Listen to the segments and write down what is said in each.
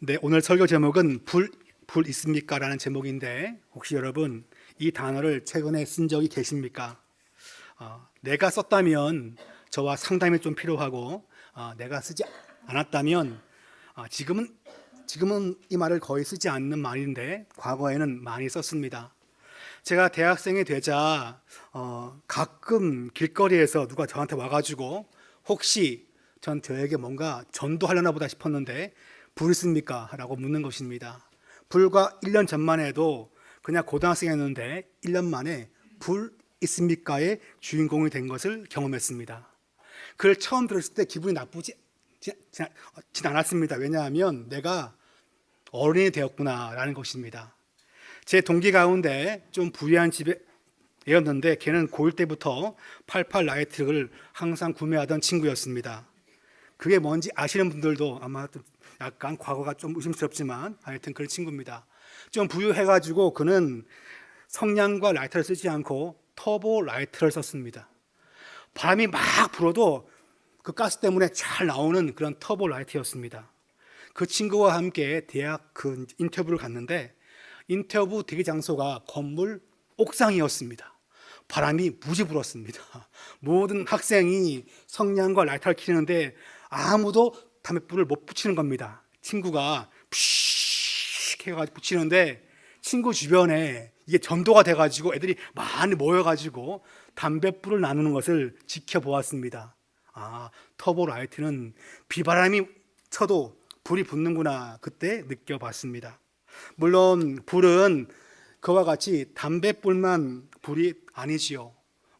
네, 오늘 설교 제목은 불 있습니까? 라는 제목인데 혹시 여러분 이 단어를 최근에 쓴 적이 계십니까? 내가 썼다면 저와 상담이 좀 필요하고 내가 쓰지 않았다면 지금은 이 말을 거의 쓰지 않는 말인데 과거에는 많이 썼습니다. 제가 대학생이 되자 가끔 길거리에서 누가 저한테 와가지고 혹시 전 저에게 뭔가 전도하려나 보다 싶었는데 불 있습니까? 라고 묻는 것입니다. 불과 1년 전만 해도 그냥 고등학생이었는데 1년 만에 불 있습니까의 주인공이 된 것을 경험했습니다. 그걸 처음 들었을 때 기분이 나쁘지 않았습니다. 왜냐하면 내가 어른이 되었구나라는 것입니다. 제 동기 가운데 좀 부유한 집에 애였는데 걔는 고1 때부터 88 라이트를 항상 구매하던 친구였습니다. 그게 뭔지 아시는 분들도 아마 약간 과거가 좀 의심스럽지만 하여튼 그런 친구입니다. 좀 부유해가지고 그는 성냥과 라이터를 쓰지 않고 터보 라이터를 썼습니다. 바람이 막 불어도 그 가스 때문에 잘 나오는 그런 터보 라이터였습니다. 그 친구와 함께 대학 그 인터뷰를 갔는데 인터뷰 대기 장소가 건물 옥상이었습니다. 바람이 무지 불었습니다. 모든 학생이 성냥과 라이터를 켜는데 아무도 담뱃불을 못 붙이는 겁니다. 친구가 푸쉬 해가지고 붙이는데 친구 주변에 이게 전도가 돼가지고 애들이 많이 모여가지고 담뱃불을 나누는 것을 지켜보았습니다. 터보 라이트는 비바람이 쳐도 불이 붙는구나 그때 느껴봤습니다. 물론 불은 그와 같이 담뱃불만 불이 아니지요.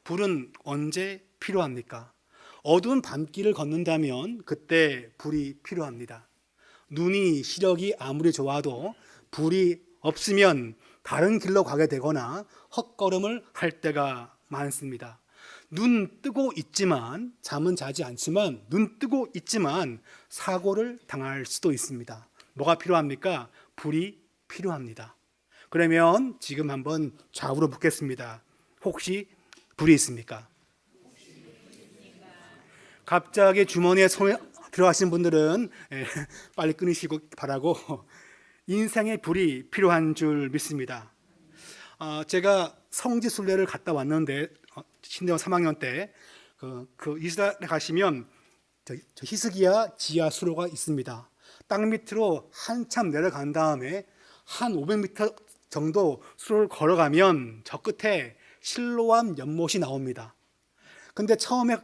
불은 언제 필요합니까? 어두운 밤길을 걷는다면 그때 불이 필요합니다. 눈이 시력이 아무리 좋아도 불이 없으면 다른 길로 가게 되거나 헛걸음을 할 때가 많습니다. 눈 뜨고 있지만 잠은 자지 않지만 눈 뜨고 있지만 사고를 당할 수도 있습니다. 뭐가 필요합니까? 불이 필요합니다. 그러면 지금 한번 좌우로 묻겠습니다. 혹시 불이 있습니까? 갑자기 주머니에 손에 들어가신 분들은 빨리 끊으시고 바라고 인생의 불이 필요한 줄 믿습니다. 제가 성지순례를 갔다 왔는데 신대원 3학년 때 그 이스라엘에 가시면 저 히스기야 지하 수로가 있습니다. 땅 밑으로 한참 내려간 다음에 한 500m 정도 수로를 걸어가면 저 끝에 실로암 연못이 나옵니다. 근데 처음에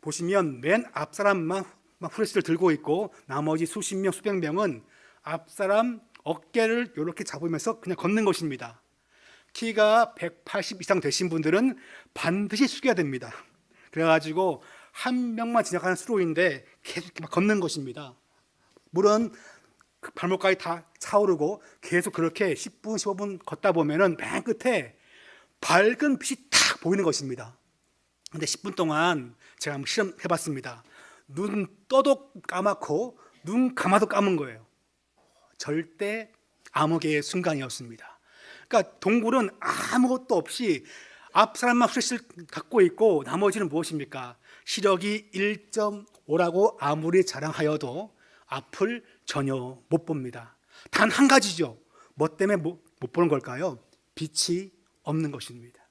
보시면 맨 앞사람만 후레쉬를 들고 있고 나머지 수십 명 수백 명은 앞사람 어깨를 이렇게 잡으면서 그냥 걷는 것입니다. 키가 180 이상 되신 분들은 반드시 숙여야 됩니다. 그래가지고 한 명만 지나가는 수로인데 계속 이렇게 막 걷는 것입니다. 물은 발목까지 다 차오르고 계속 그렇게 10분 15분 걷다 보면은 맨 끝에 밝은 빛이 탁 보이는 것입니다. 근데 10분 동안 제가 한번 실험해봤습니다. 눈 떠도 까맣고 눈 감아도 감은 거예요. 절대 암흑의 순간이었습니다. 그러니까 동굴은 아무것도 없이 앞 사람만 후레쉬를 갖고 있고 나머지는 무엇입니까? 시력이 1.5라고 아무리 자랑하여도 앞을 전혀 못 봅니다. 단 한 가지죠. 뭐 때문에 못 보는 걸까요? 빛이 없는 것입니다.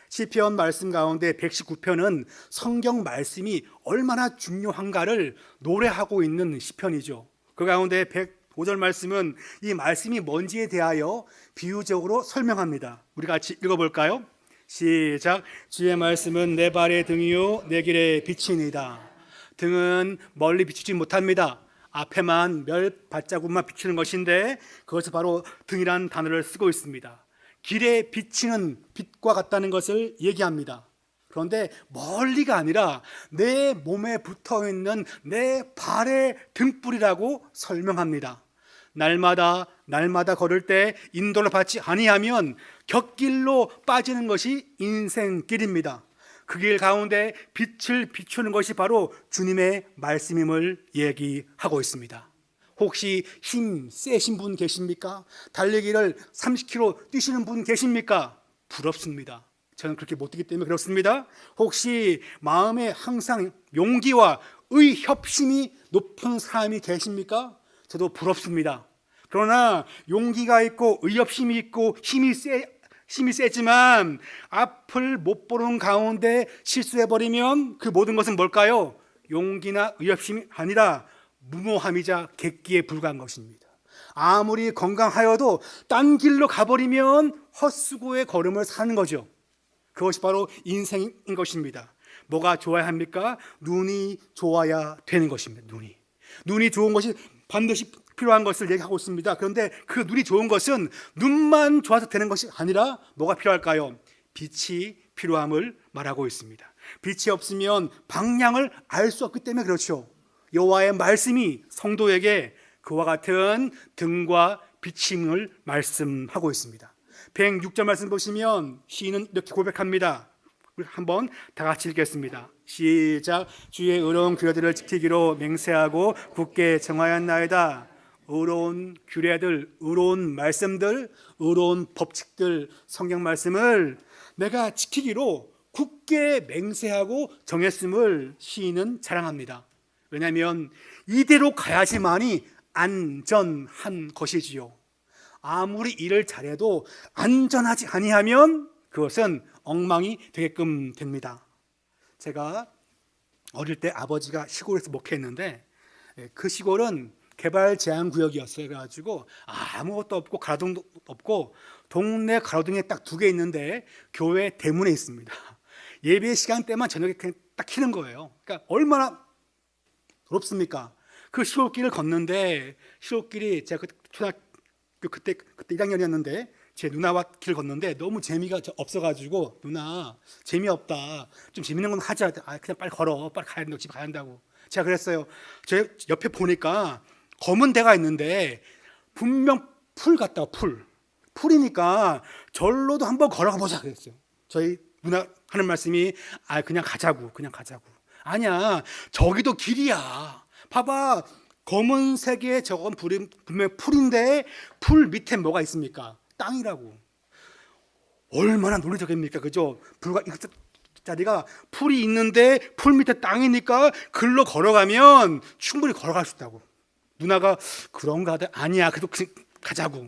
시편 말씀 가운데 119편은 성경 말씀이 얼마나 중요한가를 노래하고 있는 시편이죠. 그 가운데 105절 말씀은 이 말씀이 뭔지에 대하여 비유적으로 설명합니다. 우리 같이 읽어볼까요? 시작. 주의 말씀은 내 발의 등이요 내 길의 빛이니이다. 등은 멀리 비추지 못합니다. 앞에만 몇 발자국만 비추는 것인데 그것이 바로 등이라는 단어를 쓰고 있습니다. 길에 비치는 빛과 같다는 것을 얘기합니다. 그런데 멀리가 아니라 내 몸에 붙어있는 내 발의 등불이라고 설명합니다. 날마다 걸을 때 인도를 받지 아니하면 곁길로 빠지는 것이 인생길입니다. 그 길 가운데 빛을 비추는 것이 바로 주님의 말씀임을 얘기하고 있습니다. 혹시 힘 세신 분 계십니까? 달리기를 30km 뛰시는 분 계십니까? 부럽습니다. 저는 그렇게 못 뛰기 때문에 그렇습니다. 혹시 마음에 항상 용기와 의협심이 높은 사람이 계십니까? 저도 부럽습니다. 그러나 용기가 있고 의협심이 있고 힘이 세지만 앞을 못 보는 가운데 실수해버리면 그 모든 것은 뭘까요? 용기나 의협심이 아니라 무모함이자 객기에 불과한 것입니다. 아무리 건강하여도 딴 길로 가버리면 헛수고의 걸음을 사는 거죠. 그것이 바로 인생인 것입니다. 뭐가 좋아야 합니까? 눈이 좋아야 되는 것입니다. 눈이 좋은 것이 반드시 필요한 것을 얘기하고 있습니다. 그런데 그 눈이 좋은 것은 눈만 좋아서 되는 것이 아니라 뭐가 필요할까요? 빛이 필요함을 말하고 있습니다. 빛이 없으면 방향을 알 수 없기 때문에 그렇죠. 여호와의 말씀이 성도에게 그와 같은 등과 빛임을 말씀하고 있습니다. 106절 말씀 보시면 시인은 이렇게 고백합니다. 우리 한번 다 같이 읽겠습니다. 시작. 주의 의로운 규례들을 지키기로 맹세하고 굳게 정하였나이다. 의로운 규례들, 의로운 말씀들, 의로운 법칙들, 성경 말씀을 내가 지키기로 굳게 맹세하고 정했음을 시인은 자랑합니다. 왜냐하면 이대로 가야지만이 안전한 것이지요. 아무리 일을 잘해도 안전하지 아니하면 그것은 엉망이 되게끔 됩니다. 제가 어릴 때 아버지가 시골에서 목회했는데 그 시골은 개발 제한 구역이었어요. 그래가지고 아무것도 없고 가로등도 없고 동네 가로등에 딱 2개 있는데 교회 대문에 있습니다. 예배 시간 때만 저녁에 그냥 딱 켜는 거예요. 그러니까 얼마나 부럽습니까? 그 시골길을 걷는데 시골길이 제가 그때 1학년이었는데 제 누나와 길 걷는데 너무 재미가 없어가지고 누나 재미없다, 좀 재밌는 건 하자. 그냥 빨리 걸어, 빨리 가야 된다고, 집에 가야 한다고. 제가 그랬어요. 제 옆에 보니까 검은 데가 있는데 분명 풀 같다고. 풀이니까 절로도 한번 걸어가 보자 그랬어요. 저희 누나 하는 말씀이 그냥 가자고. 아니야, 저기도 길이야. 봐봐, 검은색의 저건 분명 풀인데 풀 밑에 뭐가 있습니까? 땅이라고. 얼마나 논리적입니까? 그죠? 자리가 풀이 있는데 풀 밑에 땅이니까 글로 걸어가면 충분히 걸어갈 수 있다고. 누나가 그런가 하다. 아니야, 그래도 가자고.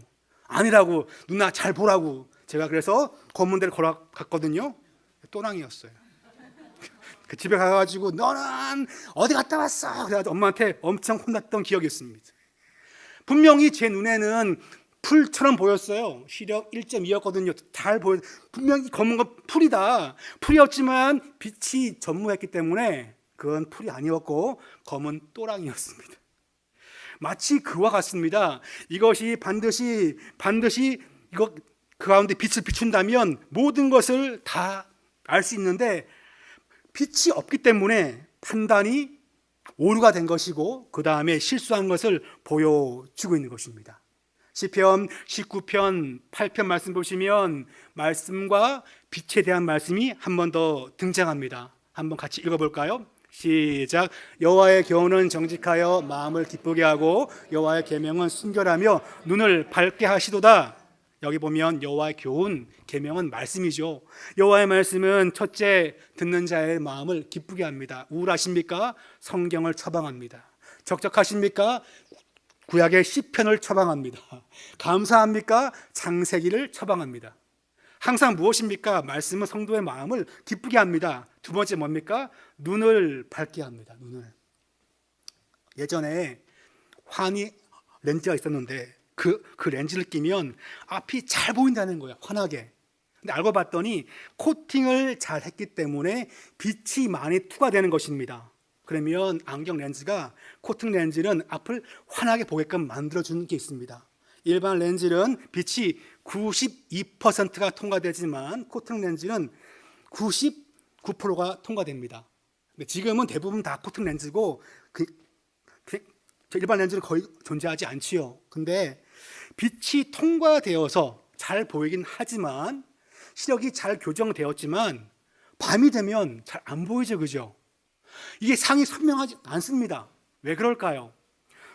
아니라고. 누나 잘 보라고. 제가 그래서 검은 데를 걸어갔거든요. 또랑이었어요. 그 집에 가가지고 너는 어디 갔다 왔어? 그래가지고 엄마한테 엄청 혼났던 기억이 있습니다. 분명히 제 눈에는 풀처럼 보였어요. 시력 1.2였거든요. 잘 보여. 분명히 검은 건 풀이다. 풀이었지만 빛이 전무했기 때문에 그건 풀이 아니었고 검은 또랑이었습니다. 마치 그와 같습니다. 이것이 반드시 그 가운데 빛을 비춘다면 모든 것을 다 알 수 있는데 빛이 없기 때문에 판단이 오류가 된 것이고 그 다음에 실수한 것을 보여주고 있는 것입니다. 시편 19편 8편 말씀 보시면 말씀과 빛에 대한 말씀이 한 번 더 등장합니다. 한번 같이 읽어볼까요? 시작. 여호와의 교훈은 정직하여 마음을 기쁘게 하고 여호와의 계명은 순결하며 눈을 밝게 하시도다. 여기 보면 여호와의 교훈, 계명은 말씀이죠. 여호와의 말씀은 첫째, 듣는 자의 마음을 기쁘게 합니다. 우울하십니까? 성경을 처방합니다. 적적하십니까? 구약의 시편을 처방합니다. 감사합니까? 창세기를 처방합니다. 항상 무엇입니까? 말씀은 성도의 마음을 기쁘게 합니다. 두 번째 뭡니까? 눈을 밝게 합니다. 눈을. 예전에 환히 렌즈가 있었는데 그 렌즈를 끼면 앞이 잘 보인다는 거예요. 환하게. 근데 알고 봤더니 코팅을 잘 했기 때문에 빛이 많이 투과되는 것입니다. 그러면 안경 렌즈가, 코팅 렌즈는 앞을 환하게 보게끔 만들어주는 게 있습니다. 일반 렌즈는 빛이 92%가 통과되지만 코팅 렌즈는 99%가 통과됩니다. 근데 지금은 대부분 다 코팅 렌즈고 일반 렌즈는 거의 존재하지 않지요. 근데 빛이 통과되어서 잘 보이긴 하지만 시력이 잘 교정되었지만 밤이 되면 잘 안 보이죠, 그죠? 이게 상이 선명하지 않습니다. 왜 그럴까요?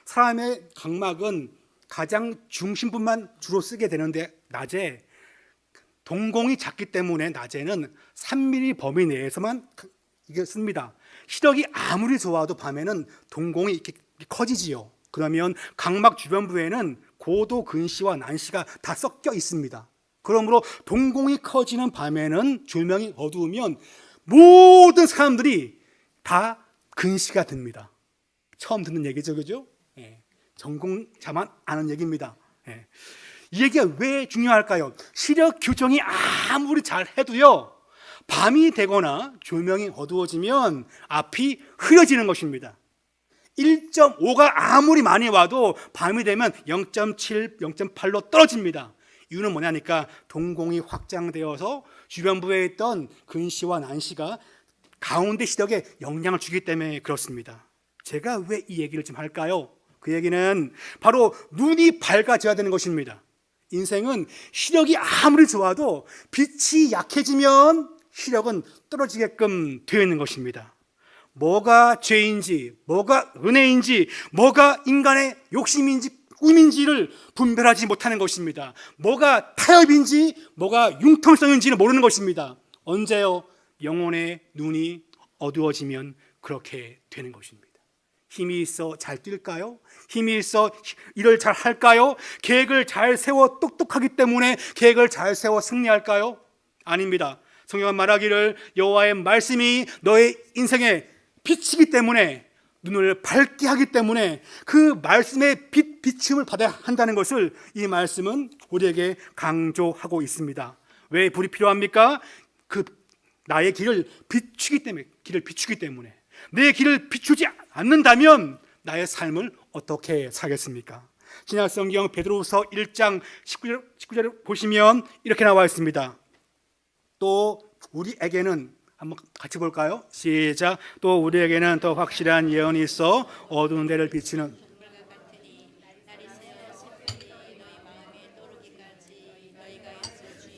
사람의 각막은 가장 중심부만 주로 쓰게 되는데 낮에 동공이 작기 때문에 낮에는 3mm 범위 내에서만 이게 씁니다. 시력이 아무리 좋아도 밤에는 동공이 이렇게 커지지요. 그러면 각막 주변부에는 고도 근시와 난시가 다 섞여 있습니다. 그러므로 동공이 커지는 밤에는 조명이 어두우면 모든 사람들이 다 근시가 듭니다. 처음 듣는 얘기죠, 그죠? 전공자만 아는 얘기입니다. 이 얘기가 왜 중요할까요? 시력 교정이 아무리 잘 해도요, 밤이 되거나 조명이 어두워지면 앞이 흐려지는 것입니다. 1.5가 아무리 많이 와도 밤이 되면 0.7, 0.8로 떨어집니다. 이유는 뭐냐니까 동공이 확장되어서 주변부에 있던 근시와 난시가 가운데 시력에 영향을 주기 때문에 그렇습니다. 제가 왜 이 얘기를 좀 할까요? 그 얘기는 바로 눈이 밝아져야 되는 것입니다. 인생은 시력이 아무리 좋아도 빛이 약해지면 시력은 떨어지게끔 되어 있는 것입니다. 뭐가 죄인지, 뭐가 은혜인지, 뭐가 인간의 욕심인지 꿈인지를 분별하지 못하는 것입니다. 뭐가 타협인지, 뭐가 융통성인지는 모르는 것입니다. 언제요? 영혼의 눈이 어두워지면 그렇게 되는 것입니다. 힘이 있어 잘 뛸까요? 힘이 있어 일을 잘 할까요? 계획을 잘 세워 똑똑하기 때문에 계획을 잘 세워 승리할까요? 아닙니다. 성경은 말하기를 여호와의 말씀이 너의 인생에 빛이기 때문에, 눈을 밝게 하기 때문에 그 말씀의 비침을 받아야 한다는 것을 이 말씀은 우리에게 강조하고 있습니다. 왜 불이 필요합니까? 나의 길을 비추기 때문에. 내 길을 비추지 않는다면 나의 삶을 어떻게 살겠습니까? 신약 성경 베드로후서 1장 19절을 보시면 이렇게 나와 있습니다. 또 우리에게는, 한번 같이 볼까요? 시작. 또 우리에게는 더 확실한 예언이 있어 어두운 데를 비추는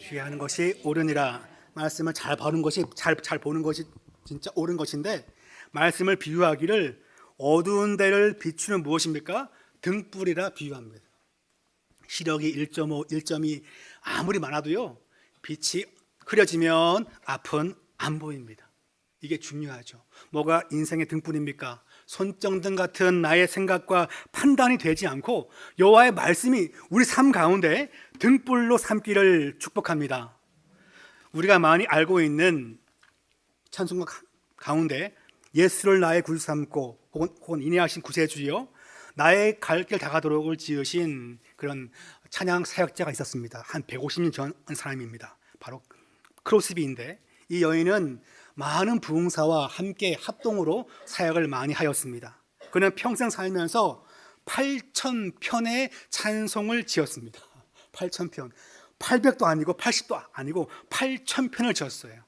주의하는 것이 옳으니라. 말씀을 잘 보는 것이 잘 보는 것이 진짜 옳은 것인데, 말씀을 비유하기를 어두운 데를 비추는 무엇입니까? 등불이라 비유합니다. 시력이 1.5, 1.2 아무리 많아도요, 빛이 흐려지면 앞은 안 보입니다. 이게 중요하죠. 뭐가 인생의 등불입니까? 손정등 같은 나의 생각과 판단이 되지 않고 여호와의 말씀이 우리 삶 가운데 등불로 삼기를 축복합니다. 우리가 많이 알고 있는 찬송가 가운데 예수를 나의 구주 삼고 혹은 인내하신 구세주여 나의 갈 길 다가도록을 지으신 그런 찬양 사역자가 있었습니다. 한 150년 전 사람입니다. 바로 크로스비인데, 이 여인은 많은 부흥사와 함께 합동으로 사역을 많이 하였습니다. 그는 평생 살면서 8,000편의 찬송을 지었습니다. 8,000편. 800도 아니고 80도 아니고 8,000편을 지었어요.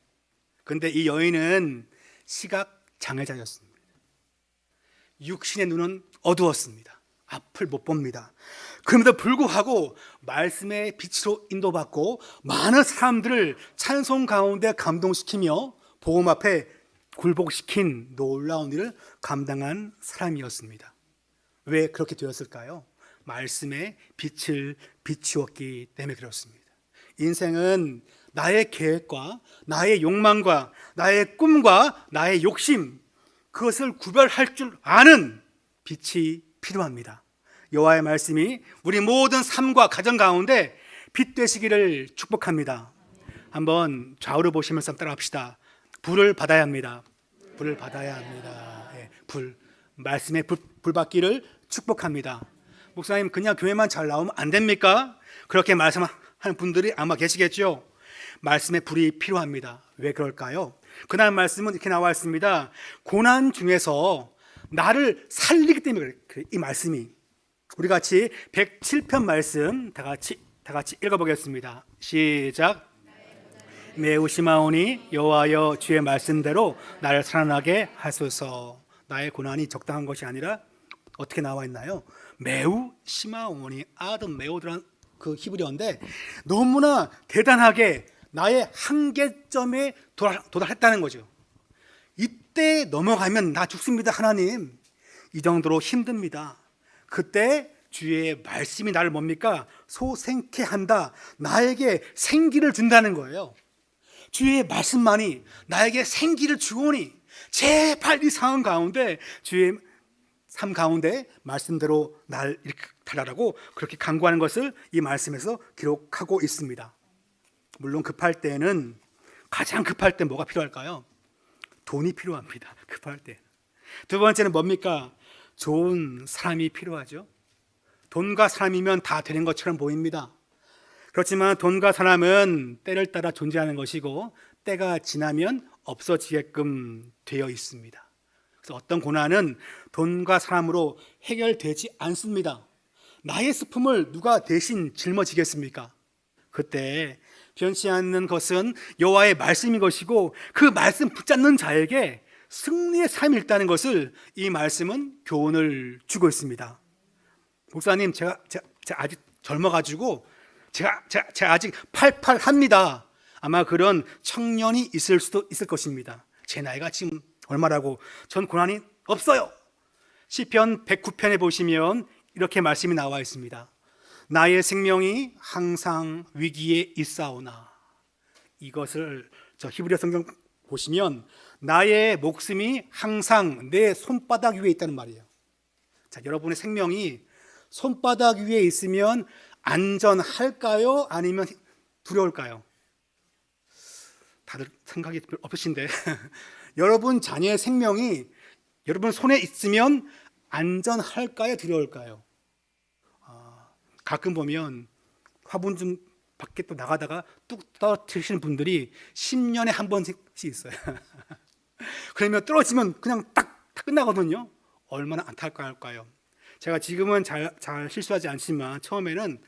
그런데 이 여인은 시각 장애자였습니다. 육신의 눈은 어두웠습니다. 앞을 못 봅니다. 그럼에도 불구하고 말씀의 빛으로 인도받고 많은 사람들을 찬송 가운데 감동시키며 복음 앞에 굴복시킨 놀라운 일을 감당한 사람이었습니다. 왜 그렇게 되었을까요? 말씀의 빛을 비추었기 때문에 그렇습니다. 인생은 나의 계획과 나의 욕망과 나의 꿈과 나의 욕심, 그것을 구별할 줄 아는 빛이 필요합니다. 여호와의 말씀이 우리 모든 삶과 가정 가운데 빛 되시기를 축복합니다. 한번 좌우를 보시면서 따라합시다. 불을 받아야 합니다. 불을 받아야 합니다. 말씀의 불 받기를 축복합니다. 목사님, 그냥 교회만 잘 나오면 안 됩니까? 그렇게 말씀하는 분들이 아마 계시겠죠. 말씀의 불이 필요합니다. 왜 그럴까요? 그날 말씀은 이렇게 나와 있습니다. 고난 중에서 나를 살리기 때문에 그래요. 이 말씀이. 우리 같이 107편 말씀 다 같이 읽어보겠습니다. 시작. 매우 심하오니 여호와여 주의 말씀대로 나를 살아나게 하소서. 나의 고난이 적당한 것이 아니라 어떻게 나와 있나요? 매우 심하오니, 아든 매우드란 그 히브리어인데 너무나 대단하게 나의 한계점에 도달했다는 거죠. 이때 넘어가면 나 죽습니다, 하나님. 이 정도로 힘듭니다. 그때 주의 말씀이 나를 뭡니까? 소생케 한다. 나에게 생기를 준다는 거예요. 주의 말씀만이 나에게 생기를 주오니, 제발 이 상황 가운데 주의 삶 가운데 말씀대로 날 이렇게 달라라고 그렇게 간구하는 것을 이 말씀에서 기록하고 있습니다. 물론 급할 때는, 가장 급할 때 뭐가 필요할까요? 돈이 필요합니다. 급할 때. 두 번째는 뭡니까? 좋은 사람이 필요하죠. 돈과 사람이면 다 되는 것처럼 보입니다. 그렇지만 돈과 사람은 때를 따라 존재하는 것이고 때가 지나면 없어지게끔 되어 있습니다. 그래서 어떤 고난은 돈과 사람으로 해결되지 않습니다. 나의 슬픔을 누가 대신 짊어지겠습니까? 그때 변치 않는 것은 여호와의 말씀인 것이고 그 말씀 붙잡는 자에게 승리의 삶이 있다는 것을 이 말씀은 교훈을 주고 있습니다. 목사님, 제가 아직 젊어가지고 제가 아직 팔팔합니다. 아마 그런 청년이 있을 수도 있을 것입니다. 제 나이가 지금 얼마라고? 전 고난이 없어요. 시편 109편에 보시면 이렇게 말씀이 나와 있습니다. 나의 생명이 항상 위기에 있사오나. 이것을 저 히브리어 성경 보시면 나의 목숨이 항상 내 손바닥 위에 있다는 말이에요. 자, 여러분의 생명이 손바닥 위에 있으면 안전할까요? 아니면 두려울까요? 다들 생각이 없으신데 여러분 자녀의 생명이 여러분 손에 있으면 안전할까요? 두려울까요? 가끔 보면 화분 좀 밖에 또 나가다가 뚝 떨어뜨리시는 분들이 10년에 한 번씩 있어요. 그러면 떨어지면 그냥 딱 끝나거든요. 얼마나 안타까울까요? 제가 지금은 잘 실수하지 않지만 처음에는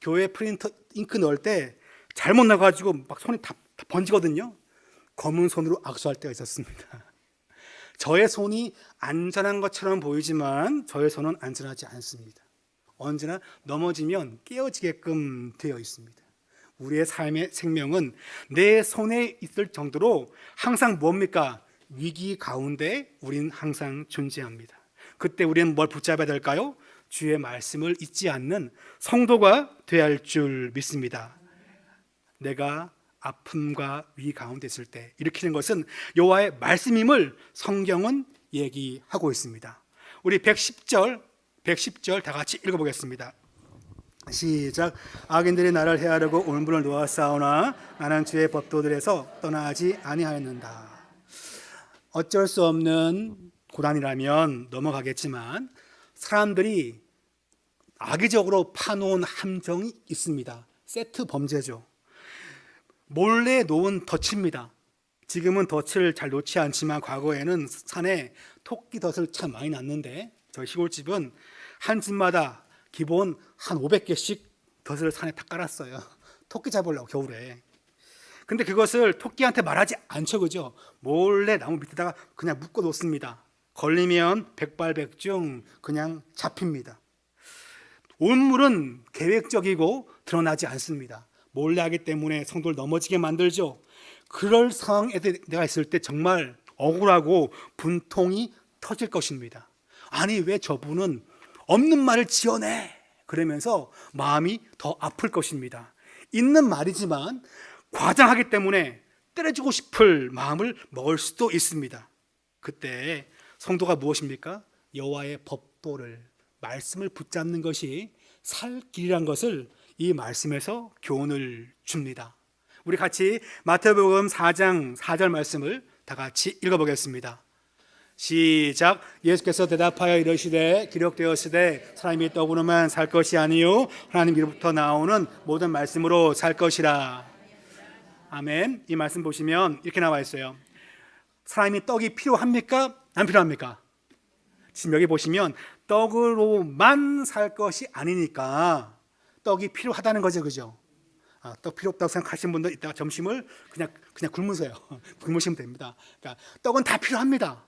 교회 프린터 잉크 넣을 때 잘못 나가지고 막 손이 다 번지거든요. 검은 손으로 악수할 때가 있었습니다. 저의 손이 안전한 것처럼 보이지만 저의 손은 안전하지 않습니다. 언제나 넘어지면 깨어지게끔 되어 있습니다. 우리의 삶의 생명은 내 손에 있을 정도로 항상 뭡니까? 위기 가운데 우린 항상 존재합니다. 그때 우리는 뭘 붙잡아야 될까요? 주의 말씀을 잊지 않는 성도가 되어야 할 줄 믿습니다. 내가 아픔과 위기 가운데 있을 때 일으키는 것은 여호와의 말씀임을 성경은 얘기하고 있습니다. 우리 110절 다 같이 읽어보겠습니다. 시작. 악인들이 나를 해하려고 울분을 놓았사오나 나는 주의 법도들에서 떠나지 아니하였는다. 어쩔 수 없는 고난이라면 넘어가겠지만 사람들이 악의적으로 파놓은 함정이 있습니다. 세트 범죄죠. 몰래 놓은 덫입니다. 지금은 덫을 잘 놓지 않지만 과거에는 산에 토끼 덫을 참 많이 놨는데 저희 시골집은 한 집마다 기본 한 500개씩 덫을 산에 다 깔았어요. 토끼 잡으려고 겨울에. 근데 그것을 토끼한테 말하지 않죠, 그죠? 몰래 나무 밑에다가 그냥 묶어 놓습니다. 걸리면 백발백중 그냥 잡힙니다. 온물은 계획적이고 드러나지 않습니다. 몰래 하기 때문에 성도를 넘어지게 만들죠. 그럴 상황에 내가 있을 때 정말 억울하고 분통이 터질 것입니다. 아니 왜 저분은 없는 말을 지어내? 그러면서 마음이 더 아플 것입니다. 있는 말이지만 과장하기 때문에 때려주고 싶을 마음을 먹을 수도 있습니다. 그때 성도가 무엇입니까? 여호와의 법도를, 말씀을 붙잡는 것이 살 길이란 것을 이 말씀에서 교훈을 줍니다. 우리 같이 마태복음 4장 4절 말씀을 다 같이 읽어보겠습니다. 시작. 예수께서 대답하여 이르시되 기록되었으되 사람이 떡으로만 살 것이 아니요 하나님께로부터 나오는 모든 말씀으로 살 것이라. 아멘. 이 말씀 보시면 이렇게 나와 있어요. 사람이 떡이 필요합니까? 안 필요합니까? 지금 여기 보시면 떡으로만 살 것이 아니니까 떡이 필요하다는 거죠, 그죠? 떡 필요 없다고 생각하시는 분들 이따가 점심을 그냥 굶으세요. 굶으시면 됩니다. 그러니까 떡은 다 필요합니다.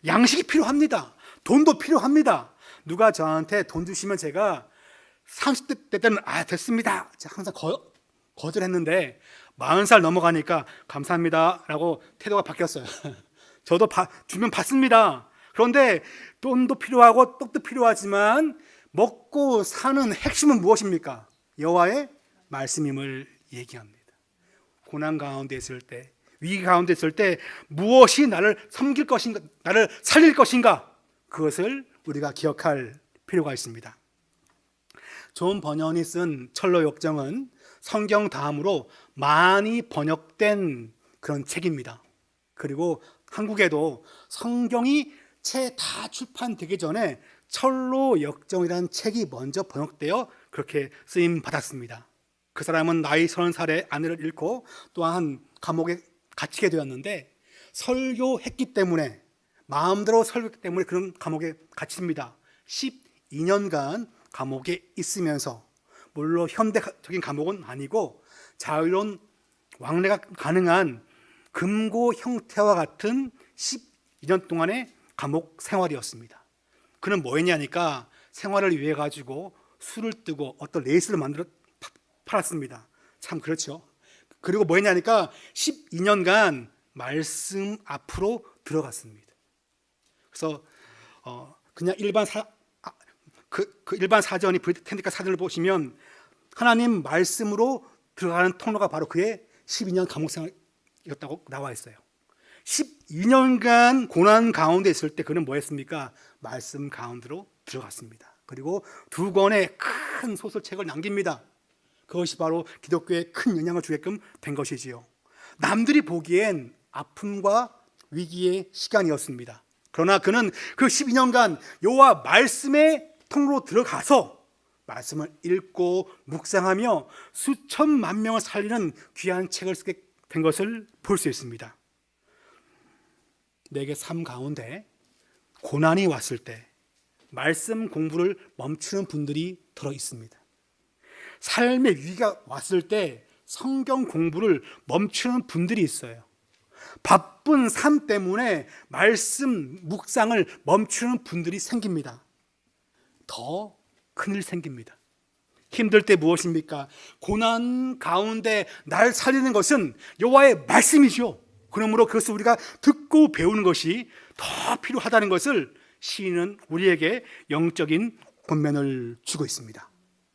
양식이 필요합니다. 돈도 필요합니다. 누가 저한테 돈 주시면 제가 30대 때는 됐습니다. 제가 항상 거절했는데 40살 넘어가니까 감사합니다 라고 태도가 바뀌었어요. 저도 주면 받습니다. 그런데 돈도 필요하고 떡도 필요하지만 먹고 사는 핵심은 무엇입니까? 여호와의 말씀임을 얘기합니다. 고난 가운데 있을 때, 위기 가운데 있을 때 무엇이 나를 섬길 것인가, 나를 살릴 것인가, 그것을 우리가 기억할 필요가 있습니다. 존 버년이 쓴 철로 역정은 성경 다음으로 많이 번역된 그런 책입니다. 그리고 한국에도 성경이 채 다 출판되기 전에 철로 역정이라는 책이 먼저 번역되어 그렇게 쓰임 받았습니다. 그 사람은 나이 30살에 아내를 잃고 또한 감옥에 갇히게 되었는데 설교했기 때문에, 마음대로 설교했기 때문에 그런 감옥에 갇힙니다. 12년간 감옥에 있으면서, 물론 현대적인 감옥은 아니고 자유로운 왕래가 가능한 금고 형태와 같은 12년 동안의 감옥 생활이었습니다. 그는 뭐 했냐니까 생활을 위해 가지고 술을 뜨고 어떤 레이스를 만들어 팔았습니다. 참 그렇죠. 그리고 뭐 했냐니까 12년간 말씀 앞으로 들어갔습니다. 그래서 그냥 일반 일반 사전이 브리텐디카 사전을 보시면 하나님 말씀으로 들어가는 통로가 바로 그의 12년 감옥 생활이었다고 나와 있어요. 12년간 고난 가운데 있을 때 그는 뭐 했습니까? 말씀 가운데로 들어갔습니다. 그리고 2권의 큰 소설책을 남깁니다. 그것이 바로 기독교에 큰 영향을 주게끔 된 것이지요. 남들이 보기엔 아픔과 위기의 시간이었습니다. 그러나 그는 그 12년간 여호와 말씀의 통로로 들어가서 말씀을 읽고 묵상하며 수천만 명을 살리는 귀한 책을 쓰게 된 것을 볼 수 있습니다. 내게 삶 가운데 고난이 왔을 때 말씀 공부를 멈추는 분들이 들어 있습니다. 삶의 위기가 왔을 때 성경 공부를 멈추는 분들이 있어요. 바쁜 삶 때문에 말씀 묵상을 멈추는 분들이 생깁니다. 더 큰일 생깁니다. 힘들 때 무엇입니까? 고난 가운데 날 살리는 것은 여호와의 말씀이죠. 그러므로 그것을 우리가 듣고 배우는 것이 더 필요하다는 것을 시인은 우리에게 영적인 권면을 주고 있습니다.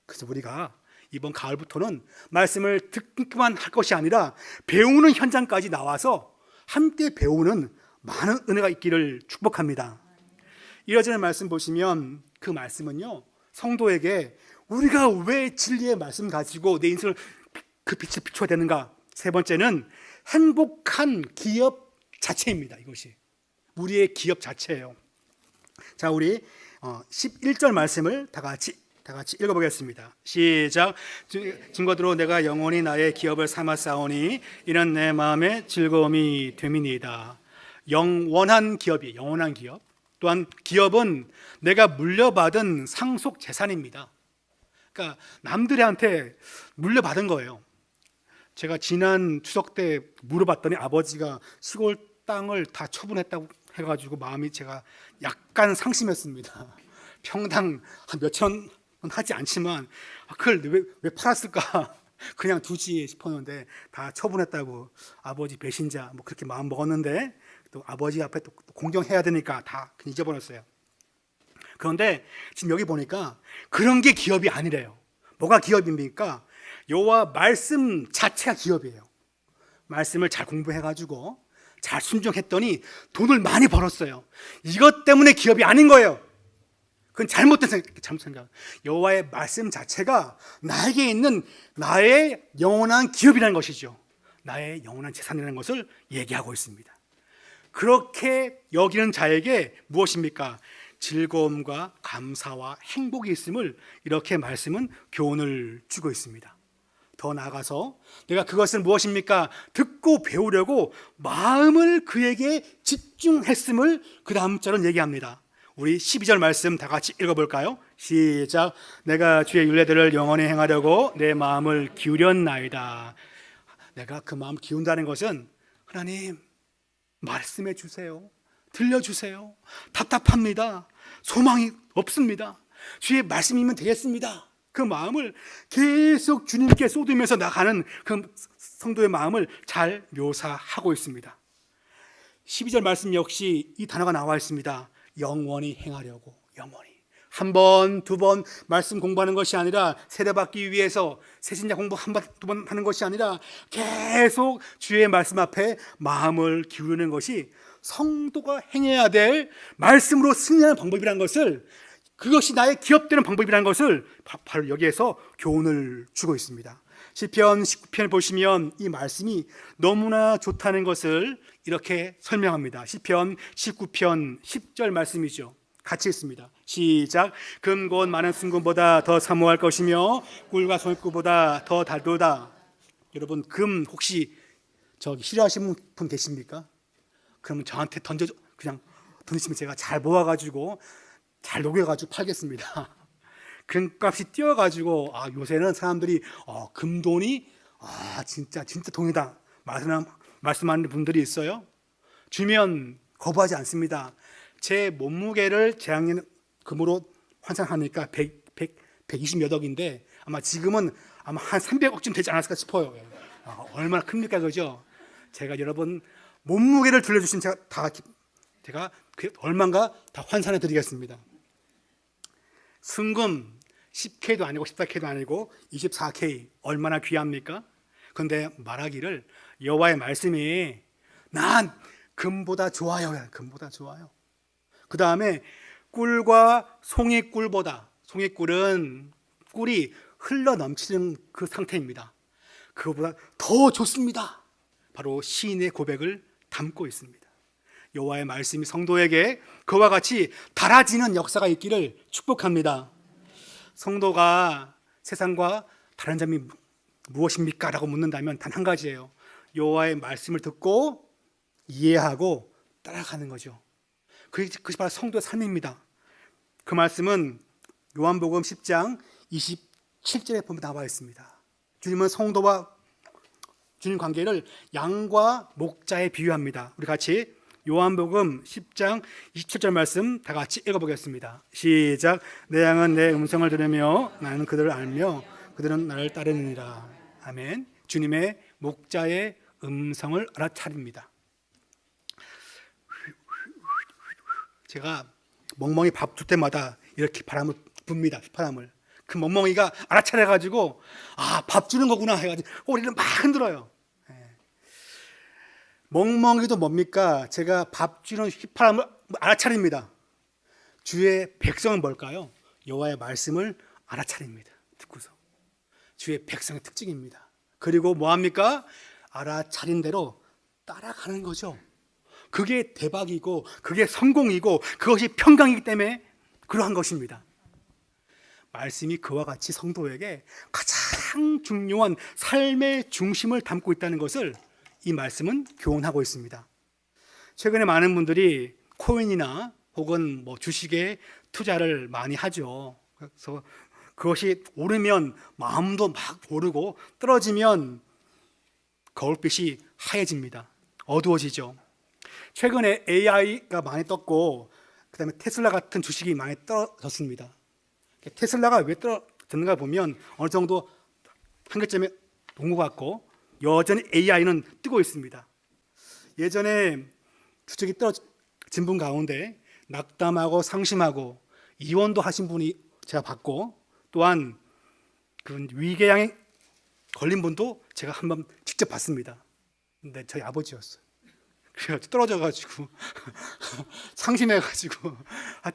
그래서 우리가 이번 가을부터는 말씀을 듣기만 할 것이 아니라 배우는 현장까지 나와서 함께 배우는 많은 은혜가 있기를 축복합니다. 이어지는 말씀 보시면 그 말씀은요, 성도에게 우리가 왜 진리의 말씀 가지고 내 인생을 그 빛을 비춰야 되는가? 세 번째는 행복한 기업 자체입니다. 이것이 우리의 기업 자체예요. 자, 우리 11절 말씀을 다 같이 읽어보겠습니다. 시작. 증거대로 내가 영원히 나의 기업을 삼았사오니 이는 내 마음의 즐거움이 됨이니이다. 영원한 기업이, 영원한 기업. 또한 기업은 내가 물려받은 상속 재산입니다. 그러니까 남들한테 물려받은 거예요. 제가 지난 추석 때 물어봤더니 아버지가 시골 땅을 다 처분했다고 해가지고 마음이 제가 약간 상심했습니다. 평당 한 몇천 원 하지 않지만 그걸 왜 팔았을까? 그냥 두지 싶었는데 다 처분했다고. 아버지 배신자 뭐 그렇게 마음 먹었는데 또 아버지 앞에 또 공경해야 되니까 다 잊어버렸어요. 그런데 지금 여기 보니까 그런 게 기업이 아니래요. 뭐가 기업입니까? 여호와 말씀 자체가 기업이에요. 말씀을 잘 공부해가지고 잘 순종했더니 돈을 많이 벌었어요. 이것 때문에 기업이 아닌 거예요. 그건 잘못된 생각. 여호와의 말씀 자체가 나에게 있는 나의 영원한 기업이라는 것이죠. 나의 영원한 재산이라는 것을 얘기하고 있습니다. 그렇게 여기는 자에게 무엇입니까? 즐거움과 감사와 행복이 있음을 이렇게 말씀은 교훈을 주고 있습니다. 더 나아가서 내가 그것을 무엇입니까? 듣고 배우려고 마음을 그에게 집중했음을 그 다음 절은 얘기합니다. 우리 12절 말씀 다 같이 읽어볼까요? 시작. 내가 주의 율례들을 영원히 행하려고 내 마음을 기울였나이다. 내가 그 마음을 기운다는 것은 하나님 말씀해 주세요. 들려주세요. 답답합니다. 소망이 없습니다. 주의 말씀이면 되겠습니다. 그 마음을 계속 주님께 쏟으면서 나가는 그 성도의 마음을 잘 묘사하고 있습니다. 12절 말씀 역시 이 단어가 나와 있습니다. 영원히 행하려고. 영원히. 한 번, 두 번 말씀 공부하는 것이 아니라 세례받기 위해서 세신자 공부 한 번, 두 번 하는 것이 아니라 계속 주의 말씀 앞에 마음을 기울이는 것이 성도가 행해야 될 말씀으로 승리하는 방법이라는 것을, 그것이 나의 기업되는 방법이라는 것을 바로 여기에서 교훈을 주고 있습니다. 시편 19편 보시면 이 말씀이 너무나 좋다는 것을 이렇게 설명합니다. 시편 19편 10절 말씀이죠. 같이 읽습니다. 시작. 금곧 많은 순금보다 더 사모할 것이며 꿀과 송이꿀보다 더 달도다. 여러분, 금 혹시 저기 싫어하시는 분 계십니까? 그러면 저한테 그냥 던지시면 제가 잘 모아가지고 잘 녹여가지고 팔겠습니다. 금값이 뛰어가지고 요새는 사람들이 금돈이 진짜 돈이다 말씀하는 분들이 있어요. 주면 거부하지 않습니다. 제 몸무게를 재작년 금으로 환산하니까 120몇 억인데 아마 지금은 아마 한 300억쯤 되지 않았을까 싶어요. 얼마나 큽니까, 그죠? 제가 여러분 몸무게를 들려주시면 제가 그 얼마인가 다 환산해 드리겠습니다. 순금 10K도 아니고 14K도 아니고 24K 얼마나 귀합니까? 그런데 말하기를 여호와의 말씀이 난 금보다 좋아요. 금보다 좋아요. 그 다음에 꿀과 송이꿀보다, 송이꿀은 꿀이 흘러 넘치는 그 상태입니다. 그거보다 더 좋습니다. 바로 시인의 고백을 담고 있습니다. 여호와의 말씀이 성도에게 그와 같이 달아지는 역사가 있기를 축복합니다. 성도가 세상과 다른 점이 무엇입니까? 라고 묻는다면 단 한 가지예요. 여호와의 말씀을 듣고 이해하고 따라가는 거죠. 그것이 바로 성도의 삶입니다. 그 말씀은 요한복음 10장 27절에 보면 나와 있습니다. 주님은 성도와 주님 관계를 양과 목자에 비유합니다. 우리 같이 요한복음 10장 27절 말씀 다 같이 읽어보겠습니다. 시작. 내 양은 내 음성을 들으며 나는 그들을 알며 그들은 나를 따르느니라. 아멘. 주님의 목자의 음성을 알아차립니다. 제가 멍멍이 밥 줄 때마다 이렇게 바람을 붑니다. 휘파람을. 그 멍멍이가 알아차려가지고 밥 주는 거구나 해가지고 꼬리를 막 흔들어요. 멍멍이도 뭡니까? 제가 밥 주는 휘파람을 알아차립니다. 주의 백성은 뭘까요? 여호와의 말씀을 알아차립니다. 듣고서. 주의 백성의 특징입니다. 그리고 뭐합니까? 알아차린 대로 따라가는 거죠. 그게 대박이고 그게 성공이고 그것이 평강이기 때문에 그러한 것입니다. 말씀이 그와 같이 성도에게 가장 중요한 삶의 중심을 담고 있다는 것을 이 말씀은 교훈하고 있습니다. 최근에 많은 분들이 코인이나 혹은 주식에 투자를 많이 하죠. 그래서 그것이 오르면 마음도 막 오르고 떨어지면 거울빛이 하얘집니다. 어두워지죠. 최근에 AI가 많이 떴고 그다음에 테슬라 같은 주식이 많이 떨어졌습니다. 테슬라가 왜 떨어졌는가 보면 어느 정도 한계점에 온 것 같고 여전히 AI는 뜨고 있습니다. 예전에 주식이 떨어진 분 가운데 낙담하고 상심하고 이혼도 하신 분이 제가 봤고 또한 그 위궤양에 걸린 분도 제가 한번 직접 봤습니다. 근데 저희 아버지였어요. 그래서 떨어져가지고 상심해가지고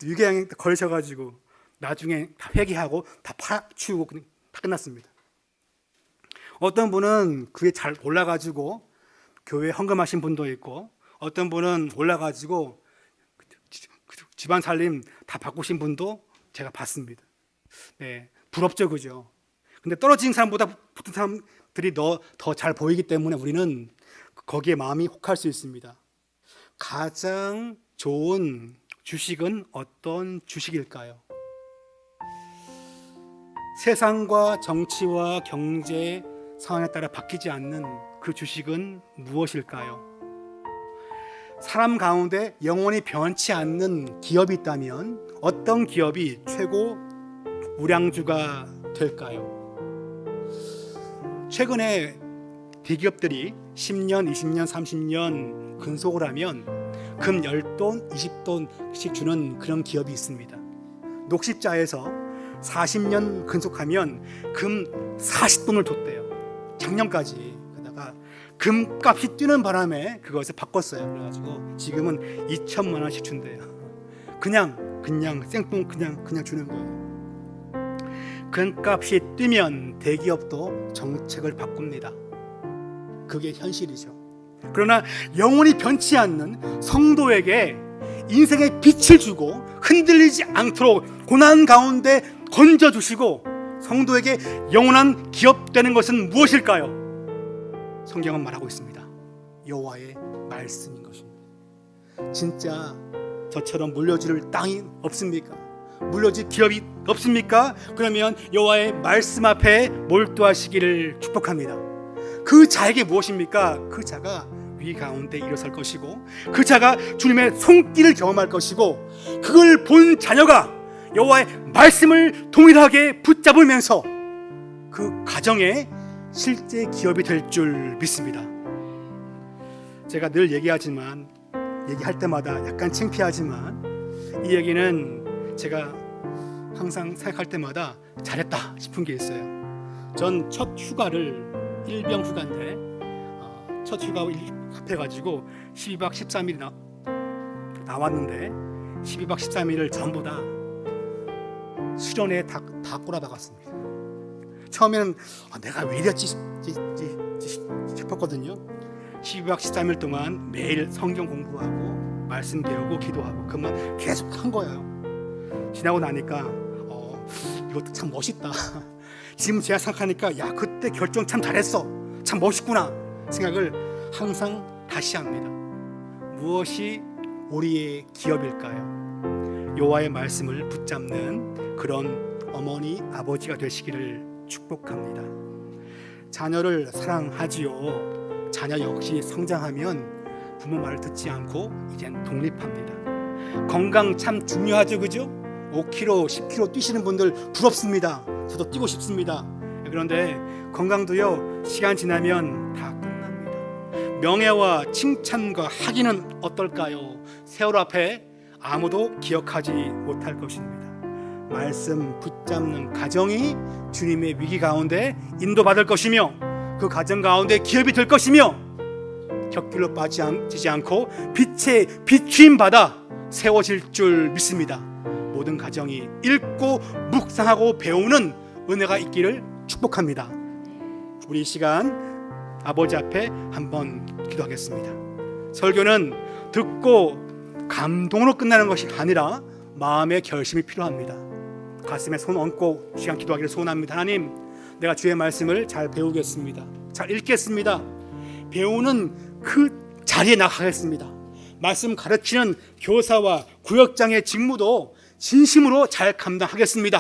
위궤양에 걸리셔가지고 나중에 다 회개하고 다 파치우고 다 끝났습니다. 어떤 분은 그게 잘 올라가지고 교회 헌금하신 분도 있고 어떤 분은 올라가지고 집안 살림 다 바꾸신 분도 제가 봤습니다. 네, 부럽죠, 그죠? 근데 떨어진 사람보다 붙은 사람들이 더 잘 보이기 때문에 우리는 거기에 마음이 혹할 수 있습니다. 가장 좋은 주식은 어떤 주식일까요? 세상과 정치와 경제 상황에 따라 바뀌지 않는 그 주식은 무엇일까요? 사람 가운데 영원히 변치 않는 기업이 있다면 어떤 기업이 최고 우량주가 될까요? 최근에 대기업들이 10년, 20년, 30년 근속을 하면 금 10돈, 20돈씩 주는 그런 기업이 있습니다. 녹십자에서 40년 근속하면 금 40돈을 줬대요. 작년까지. 그러다가 금값이 뛰는 바람에 그것을 바꿨어요. 그래가지고 지금은 2천만 원씩 준대요. 그냥 생돈 그냥 주는 거예요. 금값이 뛰면 대기업도 정책을 바꿉니다. 그게 현실이죠. 그러나 영원히 변치 않는 성도에게 인생의 빛을 주고 흔들리지 않도록 고난 가운데 건져주시고 성도에게 영원한 기업되는 것은 무엇일까요? 성경은 말하고 있습니다. 여호와의 말씀인 것입니다. 진짜 저처럼 물려줄 땅이 없습니까? 물려줄 기업이 없습니까? 그러면 여호와의 말씀 앞에 몰두하시기를 축복합니다. 그 자에게 무엇입니까? 그 자가 위 가운데 일어설 것이고 그 자가 주님의 손길을 경험할 것이고 그걸 본 자녀가 여호와의 말씀을 동일하게 붙잡으면서 그 가정에 실제 기업이 될 줄 믿습니다. 제가 늘 얘기할 때마다 약간 창피하지만 이 얘기는 제가 항상 생각할 때마다 잘했다 싶은 게 있어요. 전 첫 휴가를 일병 휴가인데 첫 휴가 합해가지고 12박 13일 나왔는데 12박 13일을 전부 다 수련회에 다 꼬라박았습니다. 처음에는 내가 왜 이랬지 싶었거든요. 12박 13일 동안 매일 성경 공부하고 말씀 배우고 기도하고 그만 계속 한 거예요. 지나고 나니까 이것도 참 멋있다. 지금 제가 생각하니까 야 그때 결정 참 잘했어. 참 멋있구나 생각을 항상 다시 합니다. 무엇이 우리의 기업일까요? 여호와의 말씀을 붙잡는 그런 어머니 아버지가 되시기를 축복합니다. 자녀를 사랑하지요. 자녀 역시 성장하면 부모 말을 듣지 않고 이젠 독립합니다. 건강 참 중요하죠, 그죠? 5km, 10km 뛰시는 분들 부럽습니다. 저도 뛰고 싶습니다. 그런데 건강도요 시간 지나면 다 끝납니다. 명예와 칭찬과 학위는 어떨까요? 세월 앞에 아무도 기억하지 못할 것입니다. 말씀 붙잡는 가정이 주님의 위기 가운데 인도받을 것이며 그 가정 가운데 기업이 될 것이며 격길로 빠지지 않고 빛에 비추임 받아 세워질 줄 믿습니다. 모든 가정이 읽고 묵상하고 배우는 은혜가 있기를 축복합니다. 우리 이 시간 아버지 앞에 한번 기도하겠습니다. 설교는 듣고 감동으로 끝나는 것이 아니라 마음의 결심이 필요합니다. 가슴에 손 얹고 시간 기도하기를 소원합니다. 하나님, 내가 주의 말씀을 잘 배우겠습니다. 잘 읽겠습니다. 배우는 그 자리에 나가겠습니다. 말씀 가르치는 교사와 구역장의 직무도 진심으로 잘 감당하겠습니다.